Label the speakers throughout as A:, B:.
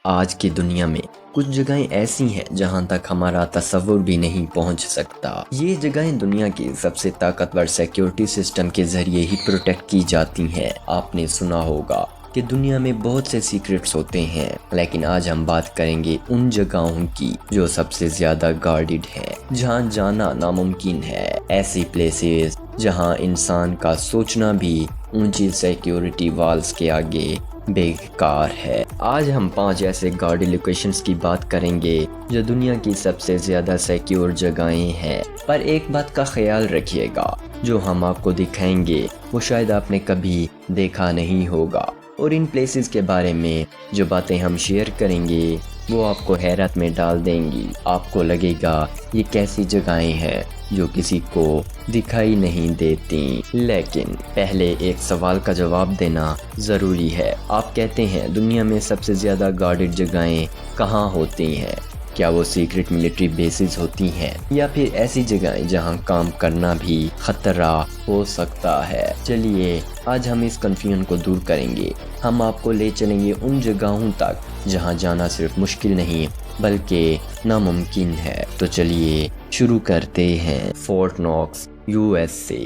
A: آج کی دنیا میں کچھ جگہیں ایسی ہیں جہاں تک ہمارا تصور بھی نہیں پہنچ سکتا۔ یہ جگہیں دنیا کی سب سے طاقتور سیکیورٹی سسٹم کے ذریعے ہی پروٹیکٹ کی جاتی ہیں۔ آپ نے سنا ہوگا کہ دنیا میں بہت سے سیکرٹس ہوتے ہیں، لیکن آج ہم بات کریں گے ان جگہوں کی جو سب سے زیادہ گارڈڈ ہیں، جہاں جانا ناممکن ہے۔ ایسی پلیسز جہاں انسان کا سوچنا بھی اونچی سیکیورٹی والز کے آگے بیکار ہے۔ آج ہم 5 ایسے گارڈ لوکیشنز کی بات کریں گے جو دنیا کی سب سے زیادہ سیکیور جگہیں ہیں، پر ایک بات کا خیال رکھیے گا، جو ہم آپ کو دکھائیں گے وہ شاید آپ نے کبھی دیکھا نہیں ہوگا، اور ان پلیسز کے بارے میں جو باتیں ہم شیئر کریں گے وہ آپ کو حیرت میں ڈال دیں گی۔ آپ کو لگے گا یہ کیسی جگہیں ہیں جو کسی کو دکھائی نہیں دیتی۔ لیکن پہلے ایک سوال کا جواب دینا ضروری ہے۔ آپ کہتے ہیں دنیا میں سب سے زیادہ گارڈڈ جگہیں کہاں ہوتی ہیں؟ کیا وہ سیکرٹ ملٹری بیسز ہوتی ہیں، یا پھر ایسی جگہیں جہاں کام کرنا بھی خطرہ ہو سکتا ہے؟ چلیے آج ہم اس کنفیوژن کو دور کریں گے۔ ہم آپ کو لے چلیں گے ان جگہوں تک جہاں جانا صرف مشکل نہیں بلکہ ناممکن ہے۔ تو چلیے شروع کرتے ہیں۔ Fort نوکس، USA۔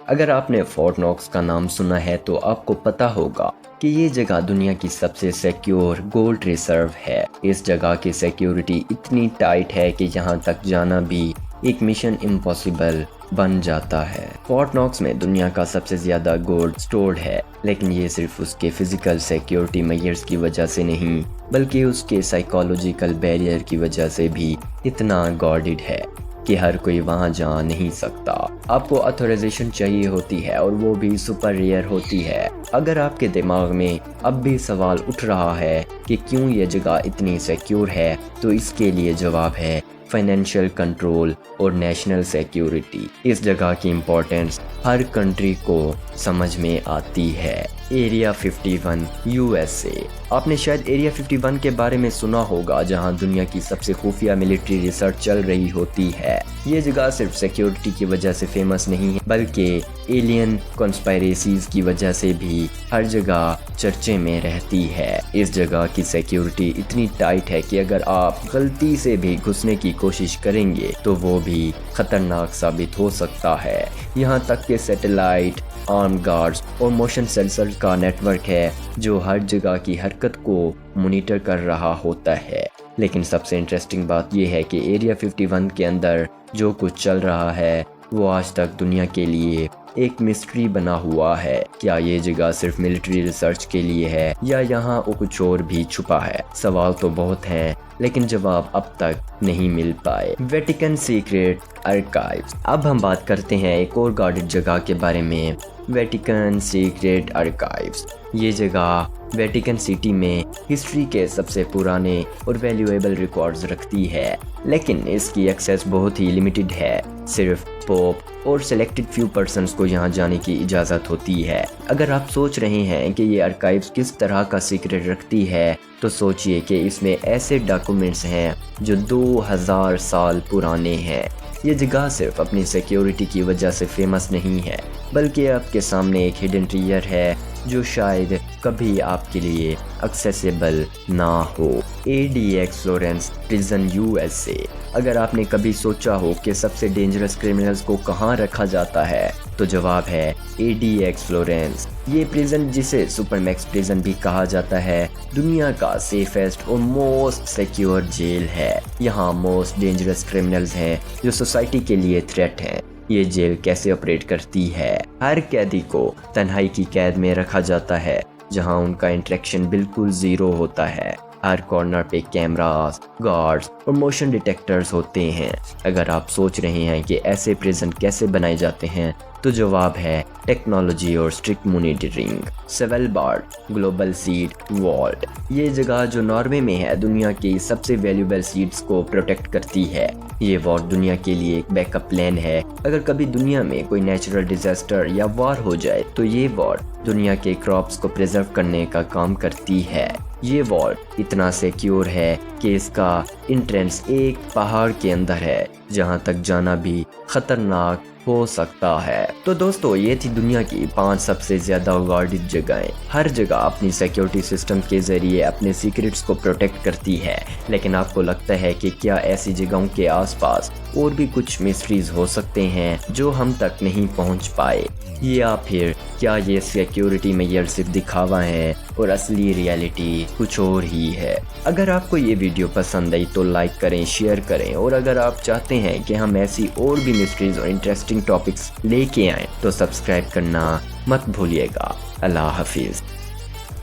A: اگر آپ نے فورٹ نوکس کا نام سنا ہے تو آپ کو پتا ہوگا کہ یہ جگہ دنیا کی سب سے سیکیور گولڈ ریزرو ہے۔ اس جگہ کی سیکیورٹی اتنی ٹائٹ ہے کہ یہاں تک جانا بھی ایک مشن امپاسبل بن جاتا ہے۔ فورٹ نوکس میں دنیا کا سب سے زیادہ گولڈ سٹورڈ ہے، لیکن یہ صرف اس کے فزیکل سیکیورٹی میئرز کی وجہ سے نہیں بلکہ اس کے سائیکولوجیکل بیریئر کی وجہ سے بھی اتنا گارڈڈ ہے کہ ہر کوئی وہاں جا نہیں سکتا۔ آپ کو اتھورائزیشن چاہیے ہوتی ہے، اور وہ بھی سپر ریئر ہوتی ہے۔ اگر آپ کے دماغ میں اب بھی سوال اٹھ رہا ہے کہ کیوں یہ جگہ اتنی سیکیور ہے، تو اس کے لیے جواب ہے فائنینشیل کنٹرول اور نیشنل سیکیورٹی۔ اس جگہ کی امپورٹنس ہر کنٹری کو سمجھ میں آتی ہے۔ Area 51، USA۔ آپ نے شاید ایریا 51 کے بارے میں سنا ہوگا، جہاں دنیا کی سب سے خفیہ ملٹری ریسرچ چل رہی ہوتی ہے۔ یہ جگہ صرف سیکیورٹی کی وجہ سے فیمس نہیں ہے بلکہ ایلین کنسپائریسیز کی وجہ سے بھی ہر جگہ چرچے میں رہتی ہے۔ اس جگہ کی سیکیورٹی اتنی ٹائٹ ہے کہ اگر آپ غلطی سے بھی گھسنے کی کوشش کریں گے تو وہ بھی خطرناک ثابت ہو سکتا ہے۔ یہاں تک کہ سیٹلائٹ، آرم گارڈز اور موشن سینسر کا نیٹ ورک ہے جو ہر جگہ کی حرکت کو مانیٹر کر رہا ہوتا ہے۔ لیکن سب سے انٹرسٹنگ بات یہ ہے کہ ایریا 51 کے اندر جو کچھ چل رہا ہے وہ آج تک دنیا کے لیے ایک مسٹری بنا ہوا ہے۔ کیا یہ جگہ صرف ملٹری ریسرچ کے لیے ہے یا یہاں کچھ اور بھی چھپا ہے؟ سوال تو بہت ہیں لیکن جواب اب تک نہیں مل پائے۔ Vatican secret archives. اب ہم بات کرتے ہیں ایک اور گارڈڈ جگہ کے بارے میں، ویٹیکن سیکرٹ آرکائیوز۔ یہ جگہ ویٹیکن سٹی میں ہسٹری کے سب سے پرانے اور ویلیویبل ریکارڈز رکھتی ہے، لیکن اس کی ایکسیس بہت ہی لیمیٹڈ ہے۔ صرف پوپ اور سلیکٹڈ فیو پرسنز کو یہاں جانے کی اجازت ہوتی ہے۔ اگر آپ سوچ رہے ہیں کہ یہ آرکائیوز کس طرح کا سیکرٹ رکھتی ہے، تو سوچئے کہ اس میں ایسے ڈاکومنٹس ہیں جو 2000 سال پرانے ہیں۔ یہ جگہ صرف اپنی سیکیورٹی کی وجہ سے فیمس نہیں ہے بلکہ آپ کے سامنے ایک ہڈن ٹریجر ہے جو شاید کبھی آپ کے لیے ایکسیسیبل نہ ہو۔ ADX Florence prison, USA۔ اگر آپ نے کبھی سوچا ہو کہ سب سے ڈینجرس کرمنلز کو کہاں رکھا جاتا ہے، تو جواب ہے ADX فلورنس۔ یہ پریزن، جسے سپر میکس پریزن بھی کہا جاتا ہے، دنیا کا سیفسٹ اور موسٹ سیکیور جیل ہے۔ یہاں موسٹ ڈینجرس کرمنلز ہیں جو سوسائٹی کے لیے تھریٹ ہیں۔ یہ جیل کیسے آپریٹ کرتی ہے؟ ہر قیدی کو تنہائی کی قید میں رکھا جاتا ہے جہاں ان کا انٹریکشن بالکل زیرو ہوتا ہے۔ ہر کارنر پہ کیمراز، گارڈز اور موشن ڈیٹیکٹرز ہوتے ہیں۔ اگر آپ سوچ رہے ہیں کہ ایسے پریزن کیسے بنائے جاتے ہیں، تو جواب ہے ٹیکنالوجی اور strict monitoring. Svalbard global seed vault. یہ جگہ جو ناروے میں ہے دنیا کی سب سے ویلیوبل سیڈز کو پروٹیکٹ کرتی ہے۔ یہ والٹ دنیا کے لیے ایک بیک اپ پلان ہے۔ اگر کبھی دنیا میں کوئی نیچرل ڈیزاسٹر یا وار ہو جائے تو یہ والٹ دنیا کے کراپس کو پریزرو کرنے کا کام کرتی ہے۔ یہ والٹ اتنا سیکیور ہے کہ اس کا انٹرنس ایک پہاڑ کے اندر ہے جہاں تک جانا بھی خطرناک ہو سکتا ہے۔ تو دوستو یہ تھی دنیا کی 5 سب سے زیادہ گارڈڈ جگہیں۔ ہر جگہ اپنی سیکیورٹی سسٹم کے ذریعے اپنے سیکرٹس کو پروٹیکٹ کرتی ہے، لیکن آپ کو لگتا ہے کہ کیا ایسی جگہوں کے آس پاس اور بھی کچھ مسٹریز ہو سکتے ہیں جو ہم تک نہیں پہنچ پائے، یا پھر کیا یہ سیکیورٹی معیار صرف دکھاوا ہے اور اصلی ریالٹی کچھ اور ہی ہے؟ اگر آپ کو یہ ویڈیو پسند آئی تو لائک کریں، شیئر کریں، اور اگر آپ چاہتے ہیں کہ ہم ایسی اور بھی مسٹریز اور انٹرسٹنگ ٹاپکس لے کے آئیں تو سبسکرائب کرنا مت بھولیے گا۔ اللہ حافظ۔